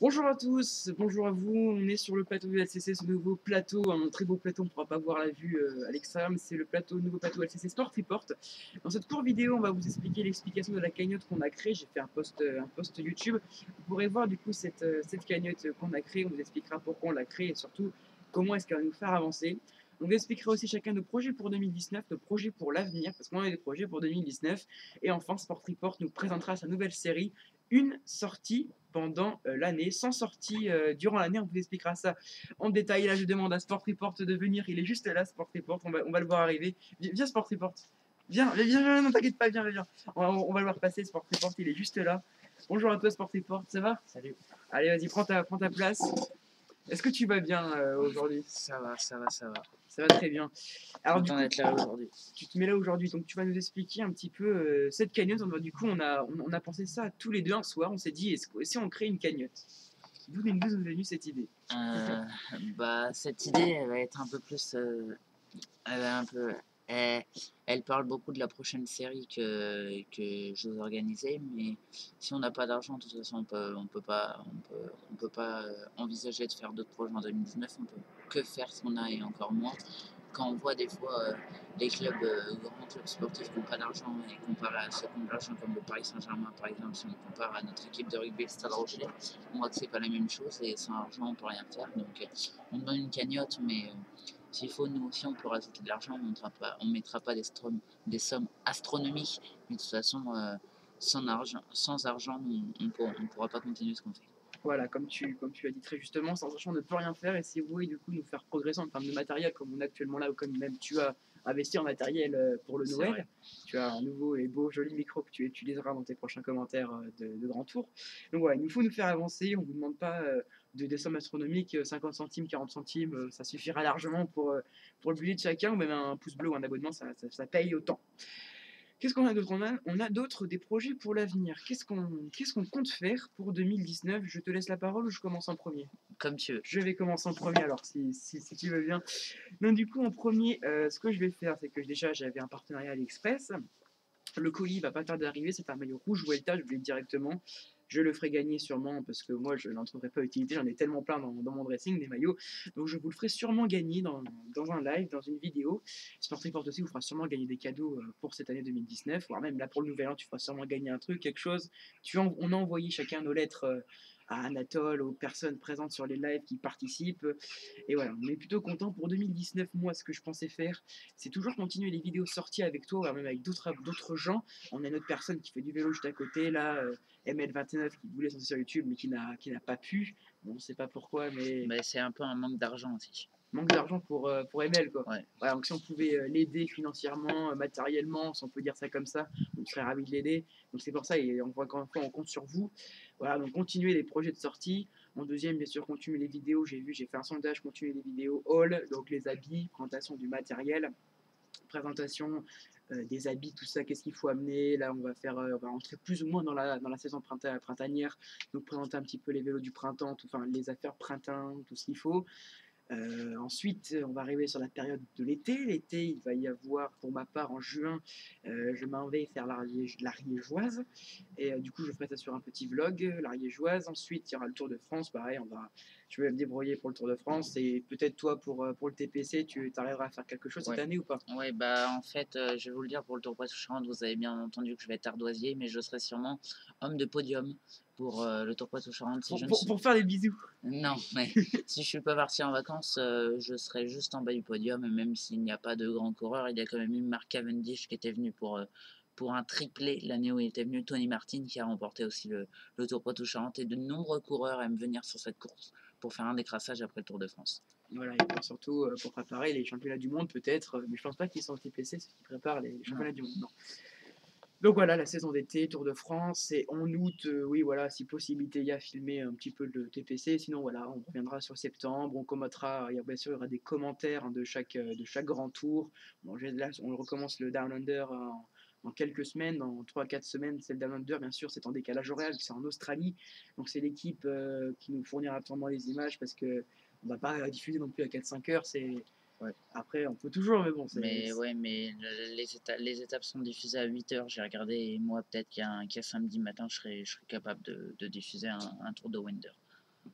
Bonjour à tous, bonjour à vous, on est sur le plateau de LCC, ce nouveau plateau, un très beau plateau, on ne pourra pas voir la vue à l'extérieur, mais c'est le nouveau plateau LCC Sport Report. Dans cette courte vidéo, on va vous expliquer l'explication de la cagnotte qu'on a créée, j'ai fait un post YouTube, vous pourrez voir du coup cette cagnotte qu'on a créée, on vous expliquera pourquoi on l'a créée et surtout comment est-ce qu'elle va nous faire avancer. On vous expliquera aussi chacun nos projets pour 2019, nos projets pour l'avenir, parce qu'on a des projets pour 2019. Et enfin, Sport Report nous présentera sa nouvelle série, une sortie pendant l'année, sans sortie durant l'année. On vous expliquera ça en détail. Là, je demande à Sport Report de venir. Il est juste là, Sport Report. On va le voir arriver. Viens, Sport Report. Viens, non, t'inquiète pas, viens. On va le voir passer, Sport Report. Il est juste là. Bonjour à toi, Sport Report. Ça va? Salut. Allez, vas-y, prends ta place. Est-ce que tu vas bien aujourd'hui? Ça va. Ça va très bien. Alors, du Content coup, d'être là aujourd'hui. tu te mets là aujourd'hui, donc tu vas nous expliquer un petit peu cette cagnotte. Du coup, on a pensé ça tous les deux un soir. On s'est dit, si on crée une cagnotte? D'où nous est venue cette idée? Cette idée, elle va être un peu plus. Elle, va un peu, elle, elle parle beaucoup de la prochaine série que je vais organiser, mais si on n'a pas d'argent, de toute façon, on peut pas envisager de faire d'autres projets en 2019. On peut que faire ce qu'on a et encore moins. Quand on voit des fois les clubs, grands clubs sportifs qui n'ont pas d'argent et comparé à ceux qui ont de l'argent, comme le Paris Saint-Germain par exemple, si on compare à notre équipe de rugby, le Stade Rochelet, on voit que c'est pas la même chose et sans argent on peut rien faire. Donc on donne une cagnotte, mais s'il faut, nous aussi on peut rajouter de l'argent, on mettra pas des sommes astronomiques, mais de toute façon sans argent on pourra pas continuer ce qu'on fait. Voilà, comme tu as dit très justement, sans argent on ne peut rien faire. Et si vous voulez du coup nous faire progresser en termes de matériel, comme on a actuellement là, ou comme même tu as investi en matériel pour le Noël, Vrai. tu as un nouveau et beau joli micro que tu utiliseras dans tes prochains commentaires de grand tour. Donc voilà, il nous faut nous faire avancer. On ne vous demande pas des sommes astronomiques, 50 centimes, 40 centimes, ça suffira largement pour le budget de chacun, ou même un pouce bleu ou un abonnement, ça paye autant. Qu'est-ce qu'on a d'autre? On a d'autres des projets pour l'avenir. Qu'est-ce qu'on compte faire pour 2019? Je te laisse la parole ou je commence en premier? Comme tu veux. Je vais commencer en premier alors, si tu veux bien. Donc du coup, en premier, ce que je vais faire, c'est que déjà j'avais un partenariat à l'Express. Le colis va pas tarder d'arriver, c'est un maillot rouge Vuelta, je vous le dis directement. Je le ferai gagner sûrement parce que moi je n'en trouverai pas utilité, j'en ai tellement plein dans mon dressing des maillots. Donc je vous le ferai sûrement gagner dans un live, dans une vidéo. Sport Report aussi vous fera sûrement gagner des cadeaux pour cette année 2019, voire même là pour le nouvel an, tu feras sûrement gagner un truc, quelque chose. On a envoyé chacun nos lettres à Anatole, aux personnes présentes sur les lives qui participent. Et voilà, on est plutôt content pour 2019. Moi, ce que je pensais faire, c'est toujours continuer les vidéos sorties avec toi, ou même avec d'autres gens. On a une autre personne qui fait du vélo juste à côté, là, ML29, qui voulait sortir sur YouTube, mais qui n'a pas pu. Bon, on ne sait pas pourquoi, mais Mais c'est un peu un manque d'argent aussi. manque d'argent pour ML, quoi. Ouais. Voilà, donc si on pouvait l'aider financièrement, matériellement, si on peut dire ça comme ça, on serait ravis de l'aider. Donc c'est pour ça, et on voit encore une fois, on compte sur vous. Voilà, donc continuez les projets de sortie. En deuxième, bien sûr, continuez les vidéos. J'ai fait un sondage, continuez les vidéos haul, donc les habits, présentation du matériel, présentation des habits, tout ça, qu'est-ce qu'il faut amener. Là, on va rentrer plus ou moins dans la saison printanière, donc présenter un petit peu les vélos du printemps, enfin les affaires printemps, tout ce qu'il faut. Ensuite, on va arriver sur la période de l'été. L'été, il va y avoir, pour ma part, en juin, je m'en vais faire l'Ariégeoise. Et du coup, je ferai ça sur un petit vlog, l'Ariégeoise. Ensuite, il y aura le Tour de France. Pareil, je vais me débrouiller pour le Tour de France. Et peut-être toi, pour le TPC, tu arriveras à faire quelque chose cette Ouais. année ou pas? Ouais, en fait, je vais vous le dire, pour le Tour Poitou-Charentes, vous avez bien entendu que je vais être ardoisier, mais je serai sûrement homme de podium pour le Tour Poitou-Charentes. Si je ne suis... Pour faire des bisous. Non, mais si je suis pas parti en vacances, je serai juste en bas du podium, et même s'il n'y a pas de grands coureurs, il y a quand même eu Mark Cavendish qui était venu pour un triplé l'année où il était venu, Tony Martin qui a remporté aussi le Tour Poitou-Charentes, et de nombreux coureurs aiment venir sur cette course pour faire un décrassage après le Tour de France. Voilà, et surtout pour préparer les championnats du monde, peut-être. Mais je pense pas qu'ils sont au TPC, ceux qui préparent les championnats du monde. Non. Donc voilà, la saison d'été, Tour de France, et en août, oui, voilà, si possibilité, il y a filmé un petit peu le TPC. Sinon, voilà, on reviendra sur septembre, on commentera, bien sûr, il y aura des commentaires de chaque grand tour. Bon, là, on recommence le Down Under en quelques semaines, dans 3 4 semaines. C'est le Down Under, bien sûr, c'est en décalage horaire, c'est en Australie. Donc c'est l'équipe qui nous fournira absolument les images parce que on va pas diffuser non plus à 4 5 heures. Ouais. Après, on peut toujours, mais bon, mais les étapes sont diffusées à 8h, j'ai regardé, et moi, peut-être qu'un samedi matin, je serais capable de diffuser un tour de Wender.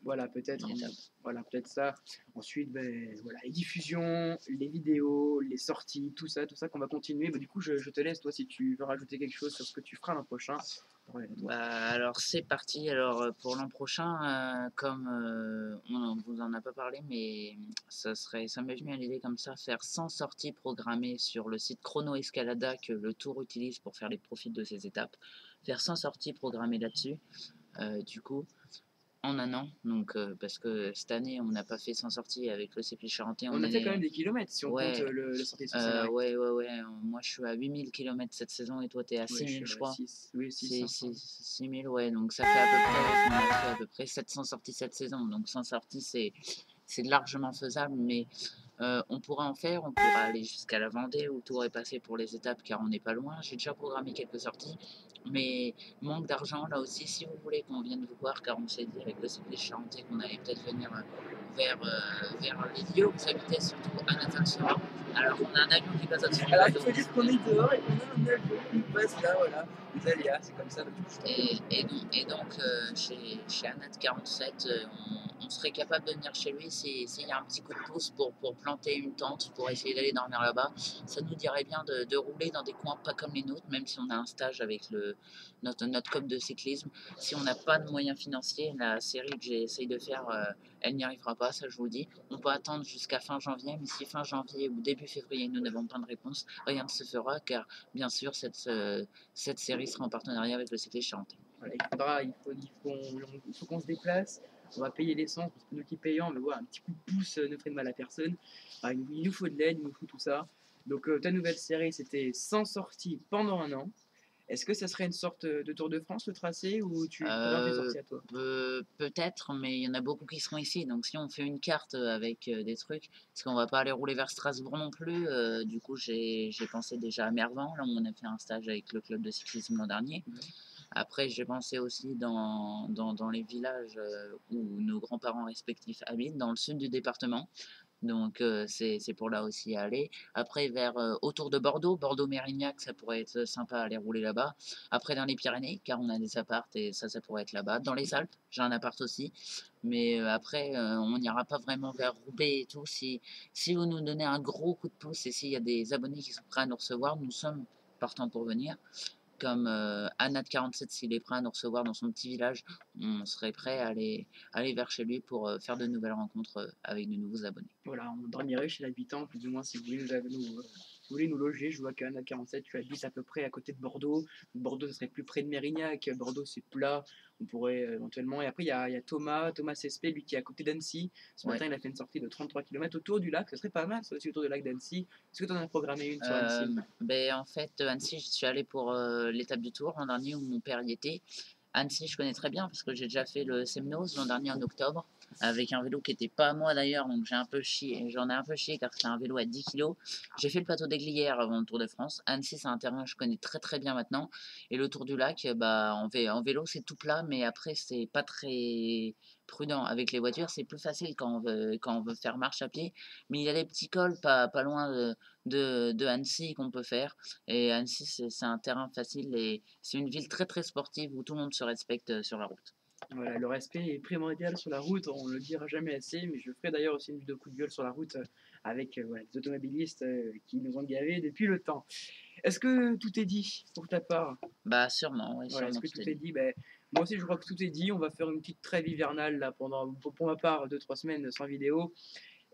Voilà, peut-être, une étape. voilà, peut-être ça. Ensuite, voilà, les diffusions, les vidéos, les sorties, tout ça qu'on va continuer. Du coup, je te laisse, toi, si tu veux rajouter quelque chose sur ce que tu feras l'an prochain. Ouais, à toi. Alors c'est parti. Alors pour l'an prochain, comme on vous en a pas parlé, mais ça m'est venu à l'idée comme ça, faire 100 sorties programmées sur le site Chrono Escalada que le Tour utilise pour faire les profils de ses étapes. Faire 100 sorties programmées là-dessus. Du coup, en un an, donc parce que cette année on n'a pas fait 100 sorties avec le CP Charentais, On on a fait quand même est des kilomètres si on compte ouais, le sortie sur Scénario. ouais, moi je suis à 8 000 km cette saison et toi t'es à Ouais, je 6 000 suis je à crois. 6, oui, 6, C'est 500. 6 000, ouais, donc ça fait à peu près, on a fait à peu près 700 sorties cette saison, donc 100 sorties c'est largement faisable, mais on pourra en faire, on pourra aller jusqu'à la Vendée où le tour est passé pour les étapes car on n'est pas loin. J'ai déjà programmé quelques sorties, mais manque d'argent là aussi. Si vous voulez qu'on vienne vous voir, car on s'est dit avec le cycliste charentais qu'on allait peut-être venir vers les lieux où vous habitez, surtout à Natal-Sera. Alors on a un avion qui passe au-dessus du Alors, il bateau. faut dire qu'on est dehors et qu'on a un avion qui passe là, voilà. Les aléas, c'est comme ça. Du coup, je Et donc, chez Anat 47, on serait capable de venir chez lui s'il y a un petit coup de pouce pour planter une tente, pour essayer d'aller dormir là-bas. Ça nous dirait bien de rouler dans des coins pas comme les nôtres, même si on a un stage avec notre club de cyclisme. Si on n'a pas de moyens financiers, la série que j'essaye de faire, elle n'y arrivera pas, ça je vous le dis. On peut attendre jusqu'à fin janvier, mais si fin janvier ou début février nous n'avons pas de réponse, rien ne se fera, car bien sûr, cette série sera en partenariat avec le cycliste charentais. voilà, il faut qu'on se déplace. On va payer l'essence, parce que nous qui payons, mais voilà, un petit coup de pouce ne ferait de mal à personne. Enfin, il nous faut de l'aide, il nous faut tout ça. Donc, ta nouvelle série, c'était 100 sorties pendant un an. Est-ce que ça serait une sorte de Tour de France, le tracé, ou tu programmes tes Euh, sorties à toi? Peut-être, mais il y en a beaucoup qui seront ici. Donc, si on fait une carte avec des trucs, parce qu'on va pas aller rouler vers Strasbourg non plus. Du coup, j'ai pensé déjà à Mervan, là où on a fait un stage avec le club de cyclisme l'an dernier. Ouais. Après, j'ai pensé aussi dans les villages où nos grands-parents respectifs habitent, dans le sud du département. Donc, c'est pour là aussi à aller. Après, autour de Bordeaux, Bordeaux-Mérignac, ça pourrait être sympa à aller rouler là-bas. Après, dans les Pyrénées, car on a des apparts et ça pourrait être là-bas. Dans les Alpes, j'ai un appart aussi. Mais après, on n'ira pas vraiment vers Roubaix et tout. Si vous nous donnez un gros coup de pouce et s'il y a des abonnés qui sont prêts à nous recevoir, nous sommes partants pour venir comme Anat47, s'il est prêt à nous recevoir dans son petit village, on serait prêt à aller vers chez lui pour faire de nouvelles rencontres avec de nouveaux abonnés. Voilà, on dormirait chez l'habitant, plus ou moins, si vous voulez si vous voulez nous loger. Je vois qu'à Anna 47, tu habites à peu près à côté de Bordeaux. Bordeaux, ce serait plus près de Mérignac. Bordeaux, c'est plat. On pourrait éventuellement. Et après, il y a Thomas CSP, lui qui est à côté d'Annecy. Ce Ouais. matin, il a fait une sortie de 33 km autour du lac. Ce serait pas mal, ça aussi, autour du lac d'Annecy. Est-ce que tu en as programmé une sur Annecy? En fait, Annecy, j'y suis allé pour l'étape du Tour l'an dernier où mon père y était. Annecy, je connais très bien parce que j'ai déjà fait le Semnoz l'an dernier en octobre avec un vélo qui n'était pas à moi d'ailleurs, donc j'en ai un peu chié car c'était un vélo à 10 kg. J'ai fait le plateau d'Aiglières avant le Tour de France. Annecy, c'est un terrain que je connais très très bien maintenant. Et le Tour du Lac, en vélo, c'est tout plat, mais après, c'est pas très prudent. Avec les voitures, c'est plus facile quand on veut faire marche à pied. Mais il y a des petits cols pas loin de Annecy qu'on peut faire. Et Annecy, c'est un terrain facile et c'est une ville très très sportive où tout le monde se respecte sur la route. Voilà, le respect est primordial sur la route, on le dira jamais assez, mais je ferai d'ailleurs aussi une vidéo coup de gueule sur la route avec voilà, des automobilistes qui nous ont gavés depuis le temps. Est-ce que tout est dit pour ta part? Bah sûrement, oui, Voilà, est-ce sûrement que tout tout est est dit. dit? Moi aussi, je crois que tout est dit. On va faire une petite trêve hivernale là pour ma part, 2 3 semaines sans vidéo.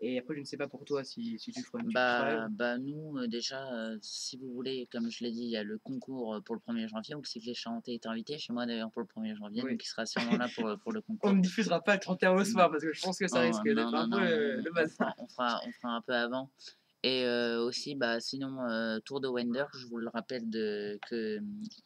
Et après, je ne sais pas pour toi si tu feras une petite trêve. Nous, déjà, si vous voulez, comme je l'ai dit, il y a le concours pour le 1er janvier où le cycliste charentais est invité, chez moi d'ailleurs pour le 1er janvier, Oui. donc il sera sûrement là pour le On concours. ne diffusera pas le 31 au soir parce que je pense que ça Oh, risque non, d'être un non, peu non, le bazar. on fera un peu avant. Et aussi, sinon, Tour de Wender, je vous le rappelle que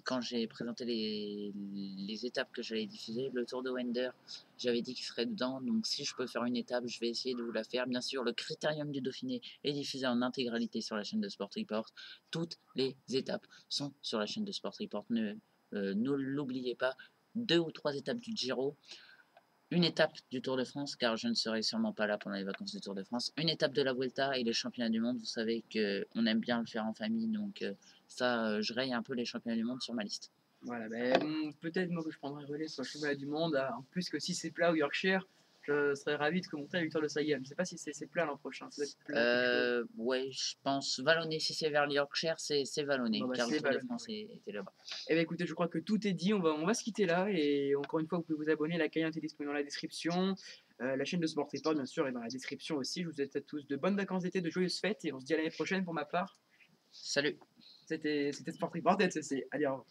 quand j'ai présenté les étapes que j'allais diffuser, le Tour de Wender, j'avais dit qu'il serait dedans. Donc, si je peux faire une étape, je vais essayer de vous la faire. Bien sûr, le Critérium du Dauphiné est diffusé en intégralité sur la chaîne de Sport Report. Toutes les étapes sont sur la chaîne de Sport Report. Ne l'oubliez pas. 2 ou 3 étapes du Giro, une étape du Tour de France, car je ne serai sûrement pas là pendant les vacances du Tour de France, une étape de la Vuelta et les championnats du monde. Vous savez qu'on aime bien le faire en famille, donc je raye un peu les championnats du monde sur ma liste. Voilà, peut-être moi que je prendrai relais sur le championnat du monde, en plus que si c'est plat au Yorkshire, Je serais ravi de commenter la victoire de Sagan. Je sais pas si c'est plein l'an prochain. Ça doit être plein, quelque chose. Ouais, je pense vallonné, si c'est vers le Yorkshire, c'est Bon, vallonné, bah, car le c'est Tour de Valognes, France ouais. était là-bas. Eh bien, écoutez, je crois que tout est dit. On va se quitter là. Et encore une fois, vous pouvez vous abonner. La cagnotte est disponible dans la description. La chaîne de Sport Report, bien sûr, est dans la description aussi. Je vous souhaite à tous de bonnes vacances d'été, de joyeuses fêtes. Et on se dit à l'année prochaine pour ma part. Salut! C'était Sport Report, c'est allez, au revoir.